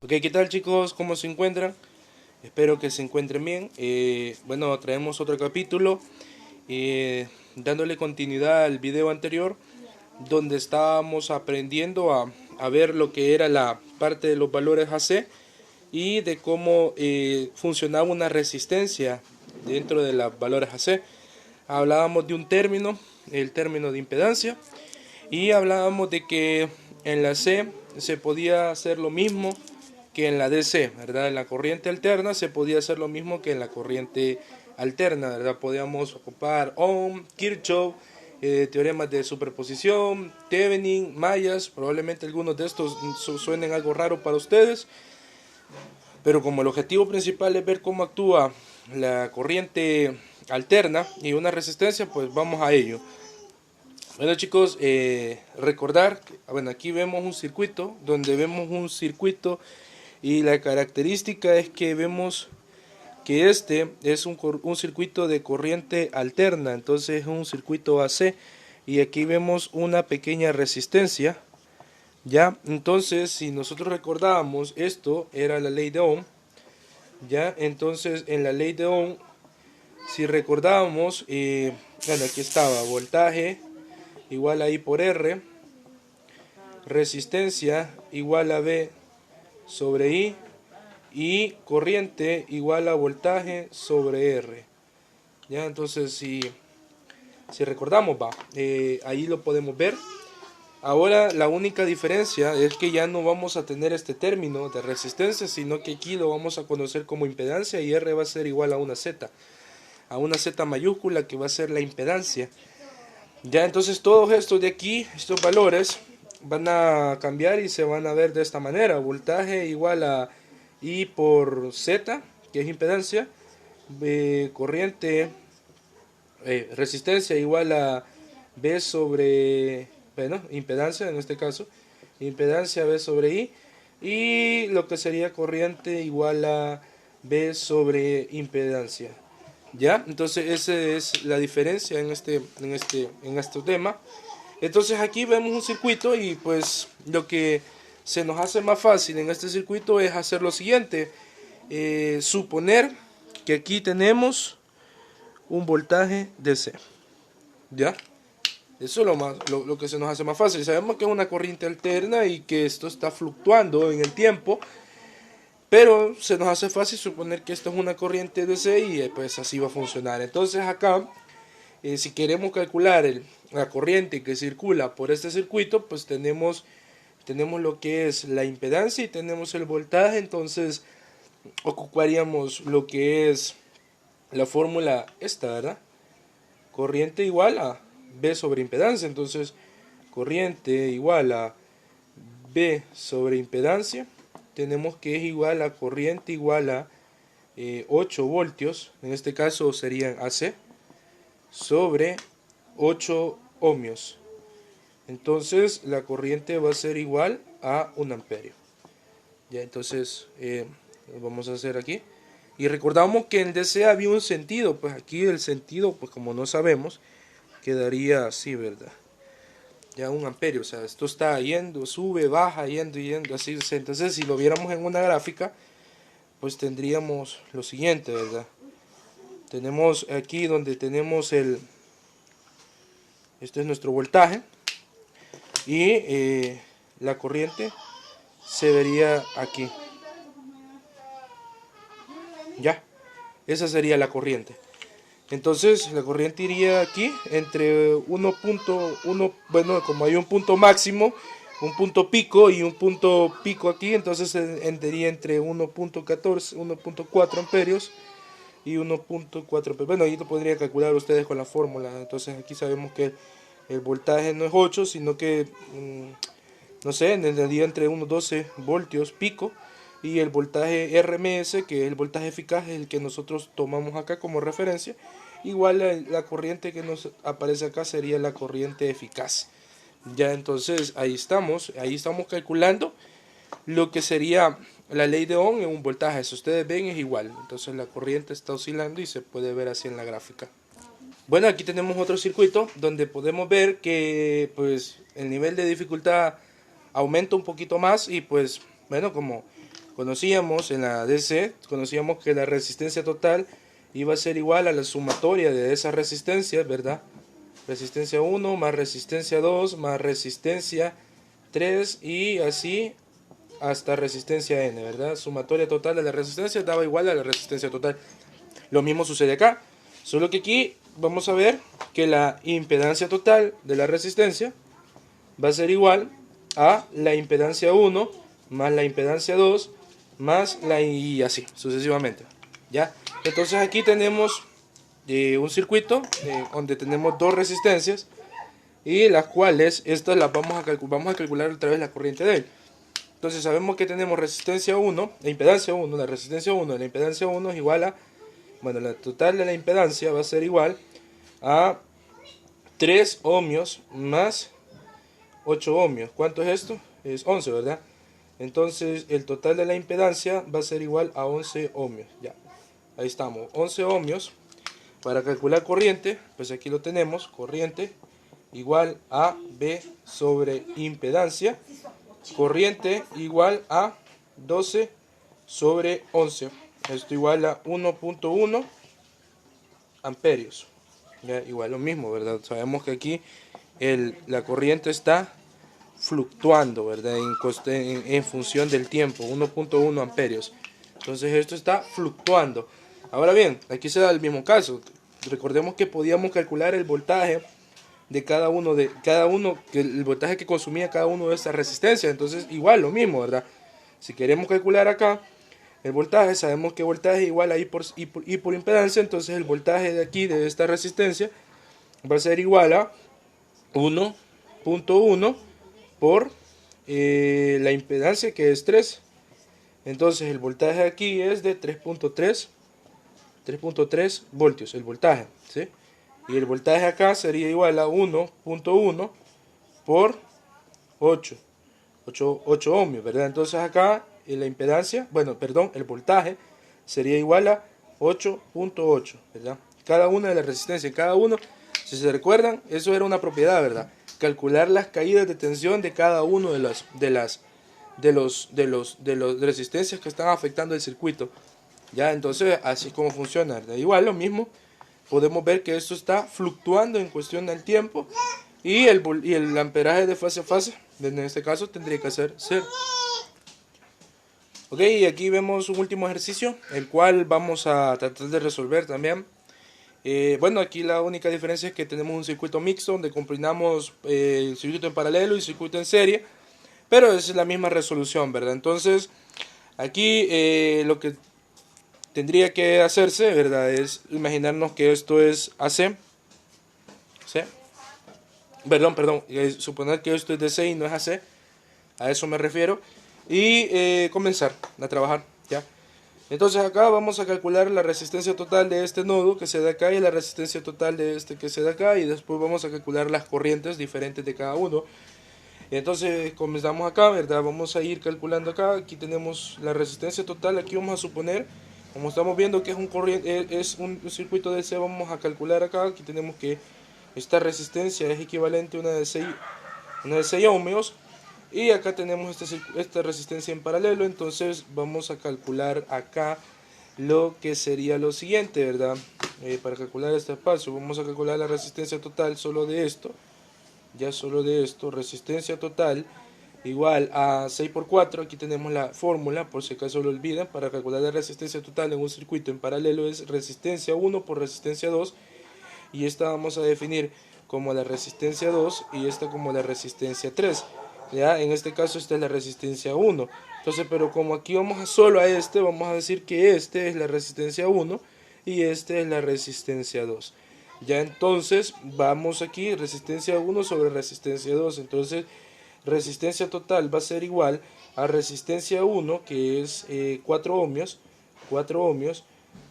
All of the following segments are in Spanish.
Ok, ¿qué tal chicos? ¿Cómo se encuentran? Espero que se encuentren bien. Bueno, traemos otro capítulo dándole continuidad al video anterior donde estábamos aprendiendo a ver lo que era la parte de los valores AC y de cómo funcionaba una resistencia dentro de los valores AC. Hablábamos de un término, el término de impedancia, y hablábamos de que en la C se podía hacer lo mismo que en la DC, ¿verdad? En la corriente alterna se podía hacer lo mismo que en la corriente alterna, ¿verdad? Podíamos ocupar Ohm, Kirchhoff, teoremas de superposición, Thevenin, Mayas. Probablemente algunos de estos suenen algo raro para ustedes, pero como el objetivo principal es ver cómo actúa la corriente alterna y una resistencia, pues vamos a ello. Bueno chicos, recordar, bueno, aquí vemos un circuito, donde vemos un circuito y la característica es que vemos que este es un circuito de corriente alterna, entonces es un circuito AC y aquí vemos una pequeña resistencia, ya. Entonces si nosotros recordábamos, esto era la ley de Ohm, ya. Entonces en la ley de Ohm, si recordábamos, bueno, aquí estaba voltaje igual a I por R, resistencia igual a V sobre I, y corriente igual a voltaje sobre R. Ya, entonces si recordamos, ahí lo podemos ver. Ahora la única diferencia es que ya no vamos a tener este término de resistencia, sino que aquí lo vamos a conocer como impedancia y R va a ser igual a una Z mayúscula que va a ser la impedancia. Ya, entonces todos estos de aquí, estos valores, van a cambiar y se van a ver de esta manera. Voltaje igual a I por Z, que es impedancia. Corriente, resistencia igual a B sobre, bueno, impedancia en este caso. Impedancia B sobre I. Y lo que sería corriente igual a B sobre impedancia. ¿Ya? Entonces esa es la diferencia en este tema. Entonces aquí vemos un circuito y pues lo que se nos hace más fácil en este circuito es hacer lo siguiente. Suponer que aquí tenemos un voltaje DC. ¿Ya? Eso es lo que se nos hace más fácil. Sabemos que es una corriente alterna y que esto está fluctuando en el tiempo. Pero se nos hace fácil suponer que esto es una corriente DC y pues así va a funcionar. Entonces acá, si queremos calcular la corriente que circula por este circuito, pues tenemos lo que es la impedancia y tenemos el voltaje. Entonces ocuparíamos lo que es la fórmula esta, ¿verdad? Corriente igual a B sobre impedancia. Entonces corriente igual a B sobre impedancia. Tenemos que es igual a corriente igual a 8 voltios, en este caso serían AC, sobre 8 ohmios. Entonces la corriente va a ser igual a 1 amperio. Ya, entonces lo vamos a hacer aquí. Y recordamos que en DC había un sentido, pues aquí el sentido, pues como no sabemos, quedaría así, ¿verdad? Ya 1 amperio, o sea, esto está yendo, sube, baja, yendo, así. Entonces si lo viéramos en una gráfica, pues tendríamos lo siguiente, ¿verdad? Tenemos aquí donde tenemos este es nuestro voltaje y la corriente se vería aquí. Ya, esa sería la corriente. Entonces la corriente iría aquí entre 1.1, bueno, como hay un punto máximo, un punto pico y un punto pico aquí, entonces entraría entre 1.14, 1.4 amperios y 1.4. Bueno, ahí lo podrían calcular ustedes con la fórmula. Entonces aquí sabemos que el voltaje no es 8, sino que, no sé, entraría entre unos 12 voltios pico. Y el voltaje RMS, que es el voltaje eficaz, es el que nosotros tomamos acá como referencia. Igual la corriente que nos aparece acá sería la corriente eficaz. Ya, entonces ahí estamos calculando lo que sería la ley de Ohm en un voltaje. Si ustedes ven es igual, entonces la corriente está oscilando y se puede ver así en la gráfica. Bueno, aquí tenemos otro circuito donde podemos ver que pues el nivel de dificultad aumenta un poquito más y pues bueno, como conocíamos en la DC, conocíamos que la resistencia total iba a ser igual a la sumatoria de esas resistencias, ¿verdad? Resistencia 1 más resistencia 2 más resistencia 3 y así hasta resistencia n, ¿verdad? Sumatoria total de la resistencia daba igual a la resistencia total. Lo mismo sucede acá, solo que aquí vamos a ver que la impedancia total de la resistencia va a ser igual a la impedancia 1 más la impedancia 2 más la y así sucesivamente, ¿ya? Entonces aquí tenemos un circuito donde tenemos dos resistencias y las cuales estas las vamos a calcular otra vez la corriente de él. Entonces sabemos que tenemos resistencia 1, la impedancia 1, la resistencia 1, la impedancia 1 es igual a, bueno, la total de la impedancia va a ser igual a 3 ohmios más 8 ohmios. ¿Cuánto es esto? Es 11, ¿verdad? Entonces el total de la impedancia va a ser igual a 11 ohmios. Ya, ahí estamos, 11 ohmios. Para calcular corriente, pues aquí lo tenemos, corriente igual a B sobre impedancia. Corriente igual a 12 sobre 11. Esto igual a 1.1 amperios. Ya, igual lo mismo, ¿verdad? Sabemos que aquí la corriente está fluctuando, ¿verdad? En función del tiempo, 1.1 amperios. Entonces esto está fluctuando. Ahora bien, aquí se da el mismo caso. Recordemos que podíamos calcular el voltaje de cada uno, que el voltaje que consumía cada uno de estas resistencias. Entonces igual lo mismo, ¿verdad? Si queremos calcular acá el voltaje, sabemos que voltaje igual a I por impedancia. Entonces el voltaje de aquí, de esta resistencia, va a ser igual a 1.1 por la impedancia, que es 3. Entonces el voltaje aquí es de 3.3 voltios, el voltaje, ¿sí? Y el voltaje acá sería igual a 1.1 por 8 ohmios, ¿verdad? Entonces acá la impedancia, el voltaje sería igual a 8.8, ¿verdad? Cada una de las resistencias, cada uno, si se recuerdan, eso era una propiedad, ¿verdad? Calcular las caídas de tensión de cada uno de las resistencias que están afectando el circuito. Ya, entonces así como funciona. De igual lo mismo, podemos ver que esto está fluctuando en cuestión del tiempo y el amperaje de fase a fase, en este caso, tendría que ser 0. Ok, y aquí vemos un último ejercicio, el cual vamos a tratar de resolver también. Bueno, aquí la única diferencia es que tenemos un circuito mixto donde combinamos el circuito en paralelo y el circuito en serie, pero es la misma resolución, ¿verdad? Entonces, aquí lo que tendría que hacerse, ¿verdad? Es imaginarnos que esto es AC, ¿sí? Perdón, suponer que esto es DC y no es AC, a eso me refiero, y comenzar a trabajar, ¿ya? Entonces acá vamos a calcular la resistencia total de este nodo que se da acá y la resistencia total de este que se da acá, y después vamos a calcular las corrientes diferentes de cada uno. Entonces comenzamos acá, ¿verdad? Vamos a ir calculando acá. Aquí tenemos la resistencia total. Aquí vamos a suponer, como estamos viendo que es un circuito DC, vamos a calcular acá. Aquí tenemos que esta resistencia es equivalente a una de 6 ohmios. Y acá tenemos esta resistencia en paralelo. Entonces vamos a calcular acá lo que sería lo siguiente, ¿verdad? Para calcular este espacio vamos a calcular la resistencia total solo de esto. Ya solo de esto, resistencia total igual a 6 por 4, aquí tenemos la fórmula, por si acaso lo olvidan, para calcular la resistencia total en un circuito en paralelo es resistencia 1 por resistencia 2, y esta vamos a definir como la resistencia 2 y esta como la resistencia 3, ya, en este caso esta es la resistencia 1, entonces, pero como aquí vamos solo a este, vamos a decir que este es la resistencia 1 y este es la resistencia 2. Ya, entonces vamos aquí resistencia 1 sobre resistencia 2, entonces resistencia total va a ser igual a resistencia 1, que es 4 ohmios,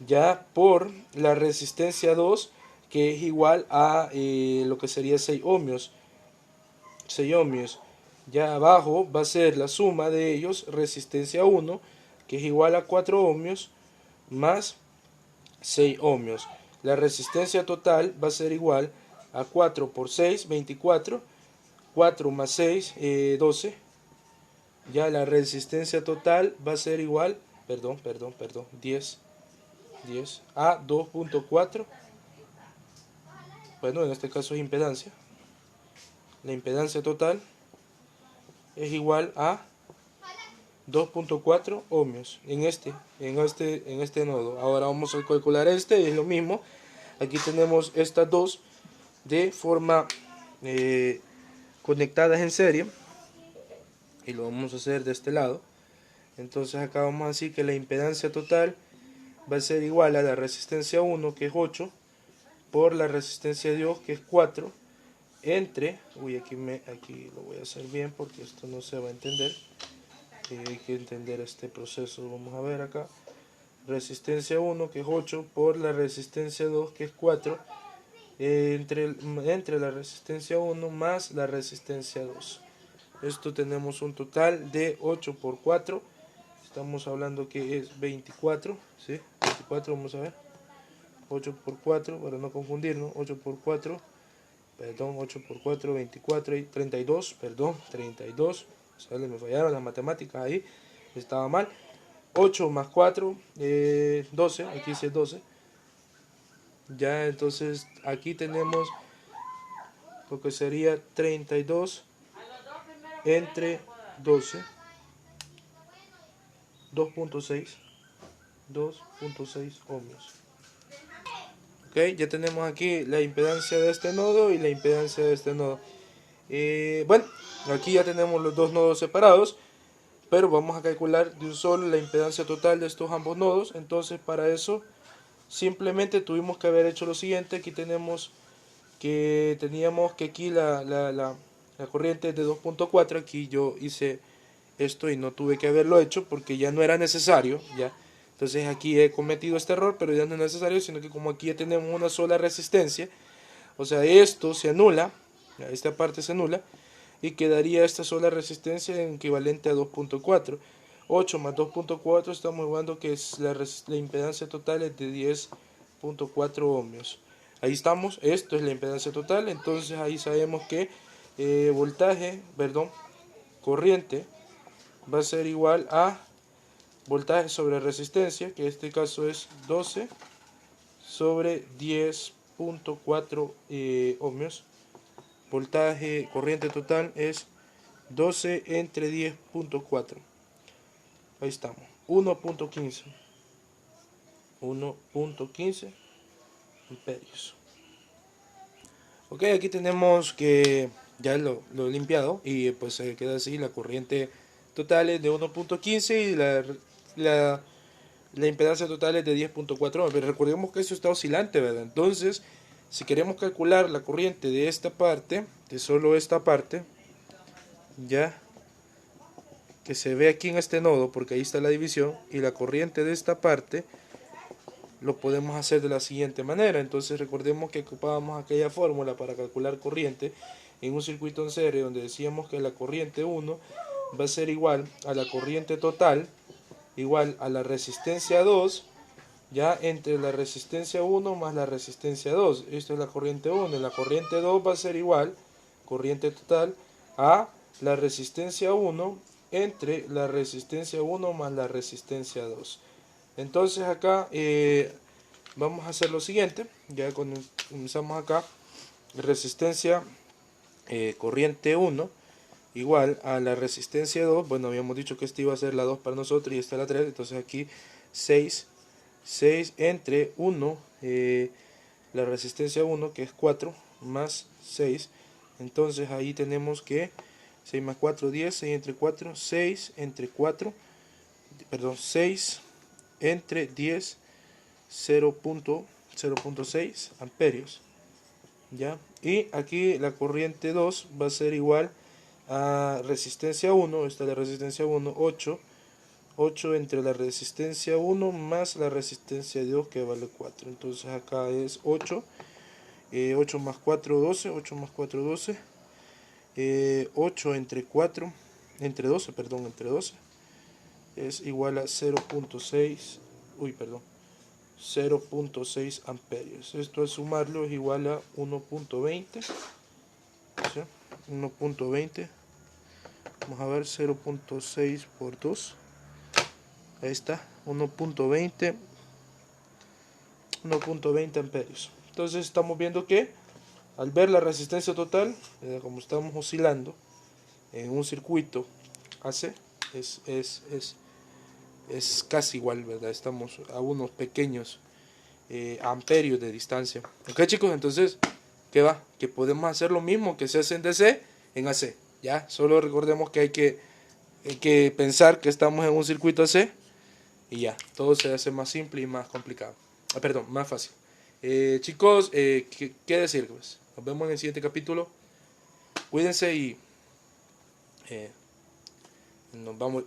ya, por la resistencia 2, que es igual a lo que sería 6 ohmios. Ya abajo va a ser la suma de ellos, resistencia 1, que es igual a 4 ohmios más 6 ohmios. La resistencia total va a ser igual a 4 por 6, 24, 4 más 6, 12, Ya la resistencia total va a ser igual, 10 a 2.4. Bueno, en este caso es impedancia. La impedancia total es igual a 2.4 ohmios en este nodo. Ahora vamos a calcular es lo mismo. Aquí tenemos estas dos de forma conectadas en serie y lo vamos a hacer de este lado. Entonces acá vamos a decir que la impedancia total va a ser igual a la resistencia 1, que es 8, por la resistencia 2, que es 4, entre, aquí lo voy a hacer bien porque esto no se va a entender, hay que entender este proceso. Vamos a ver acá, resistencia 1, que es 8, por la resistencia 2, que es 4, entre la resistencia 1 más la resistencia 2. Esto tenemos un total de 8 por 4, estamos hablando que es 24, ¿sí? 24, vamos a ver, 8 por 4, para no confundirnos, 8 por 4, 8 por 4, 24 y 32, 32, ¿sale? Me fallaron las matemáticas ahí, estaba mal. 8 más 4, 12, aquí dice 12. Ya, entonces aquí tenemos lo que sería 32 entre 12, 2.6 ohmios. Ok, ya tenemos aquí la impedancia de este nodo y la impedancia de este nodo. Bueno, aquí ya tenemos los dos nodos separados, pero vamos a calcular de un solo la impedancia total de estos ambos nodos. Entonces, para eso simplemente tuvimos que haber hecho lo siguiente. Aquí teníamos que aquí la corriente es de 2.4. Aquí yo hice esto y no tuve que haberlo hecho porque ya no era necesario, ya. Entonces aquí he cometido este error, pero ya no es necesario, sino que como aquí ya tenemos una sola resistencia, o sea, esto se anula, esta parte se anula, y quedaría esta sola resistencia en equivalente a 2.4. 8 más 2.4 estamos hablando que es la impedancia total es de 10.4 ohmios. Ahí estamos, esto es la impedancia total, entonces ahí sabemos que corriente va a ser igual a voltaje sobre resistencia, que en este caso es 12 sobre 10.4 ohmios. Voltaje, corriente total es 12 entre 10.4. Ahí estamos, 1.15 amperios. Ok, aquí tenemos que ya lo he limpiado y pues se queda así. La corriente total es de 1.15 y la impedancia total es de 10.4. Pero recordemos que esto está oscilante, ¿verdad? Entonces, si queremos calcular la corriente de esta parte, de solo esta parte, ya que se ve aquí en este nodo, porque ahí está la división, y la corriente de esta parte, lo podemos hacer de la siguiente manera. Entonces recordemos que ocupábamos aquella fórmula para calcular corriente en un circuito en serie, donde decíamos que la corriente 1 va a ser igual a la corriente total, igual a la resistencia 2, ya entre la resistencia 1 más la resistencia 2. Esto es la corriente 1. La corriente 2 va a ser igual, corriente total, a la resistencia 1 entre la resistencia 1 más la resistencia 2. Entonces acá vamos a hacer lo siguiente. Ya comenzamos acá, resistencia corriente 1 igual a la resistencia 2. Bueno, habíamos dicho que esta iba a ser la 2 para nosotros y esta la 3. Entonces aquí 6 entre 1, la resistencia 1, que es 4, más 6. Entonces ahí tenemos que 6 más 4, 10, 6 entre 4, 6 entre 4, 6 entre 10, 0.6 amperios. ¿Ya? Y aquí la corriente 2 va a ser igual a resistencia 1, esta es la resistencia 1, 8 entre la resistencia 1 más la resistencia 2, que vale 4. Entonces acá es 8, 8 más 4, 12, 8 más 4, 12, 8 entre 4, entre 12, es igual a 0.6 amperios. Esto al sumarlo es igual a 1.20, ¿sí? 1.20 Vamos a ver, 0.6 por 2. Ahí está, 1.20 amperios. Entonces estamos viendo que al ver la resistencia total, como estamos oscilando en un circuito AC, es casi igual, ¿verdad? Estamos a unos pequeños amperios de distancia. Ok, chicos, entonces, ¿qué va? Que podemos hacer lo mismo que se hace en DC en AC. Ya, solo recordemos que hay que pensar que estamos en un circuito AC y ya, todo se hace más simple y más complicado. Perdón, más fácil. Chicos, ¿qué decir? Pues, nos vemos en el siguiente capítulo. Cuídense y nos vamos.